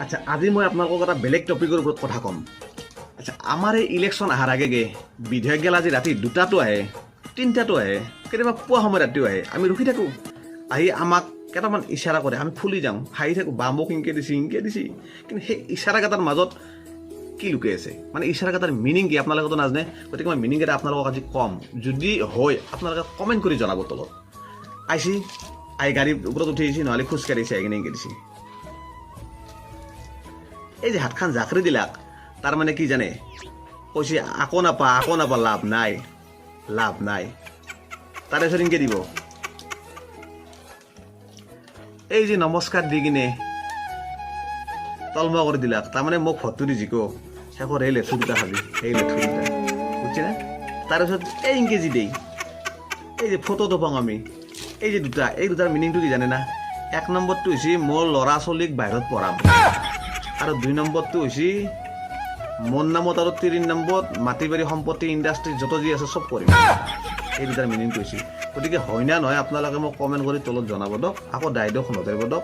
আচ্ছা আজি মই আপোনালোকক এটা বেলেগ টপিকৰ ওপৰত কথা ক'ম। আচ্ছা আমাৰ এই ইলেকশ্যন অহাৰ আগে বিধায়ক গেল আজি ৰাতি 2টাতো আহে 3টাতো আহে কেতিয়াবা পুৱা সময় ৰাতিও আহে আমি ৰখি থাকোঁ আহি আমাক কেইটামান ইচাৰা কৰে আমি ফুলি যাওঁ হাঁহি থাকোঁ বা মোক ইনকে দিছি কিন্তু সেই ইচাৰাকেইটাৰ মাজত কি লুকাই আছে মানে ইচাৰাকেইটাৰ মিনিং কি আপোনালোকেতো নাজানে গতিকে মই মিনিং এটা আপোনালোকক আজি কম যদি হয় আপোনালোকে কমেণ্ট কৰি জনাব তলত আইছি আহি গাড়ীৰ ওপৰত উঠি আহিছে নহ'লে খোজকাঢ়িছে আহি কিনে ইনকে দিছে এই যে হাতখান জাকৰি দিলাক তাৰ মানে কি জানে কৈছে আকৌ নাপা লাভ নাই তাৰে পিছত ইনকে দিব এই যে নমস্কাৰ দি কিনে তলমুৱা কৰি দিলাক তাৰমানে মোক ভোটটো দি জিকো শেষৰ সেই লেঠু দুটা খাবি সেই লেঠু দুটা বুজিছে না তাৰপিছত এই ইনকে যি দেই এই যে ফটোটো পাওঁ আমি এই যে দুটা এই দুটাৰ মিনিংটো কি জানে না 1 নম্বৰটো হৈছে মোৰ ল'ৰা ছোৱালীক বাহিৰত পঢ়াম আৰু 2 নম্বৰটো হৈছে মোৰ নামত আৰু 3 নম্বৰত মাটি বাৰী সম্পত্তি ইণ্ডাষ্ট্ৰী যত যি আছে চব কৰিম এই দুটাৰ মিনিংটো হৈছে গতিকে হয় না নহয় আপোনালোকে মোক কমেণ্ট কৰি তলত জনাব দিয়ক আকৌ দাইদেউ নধৰিব দিয়ক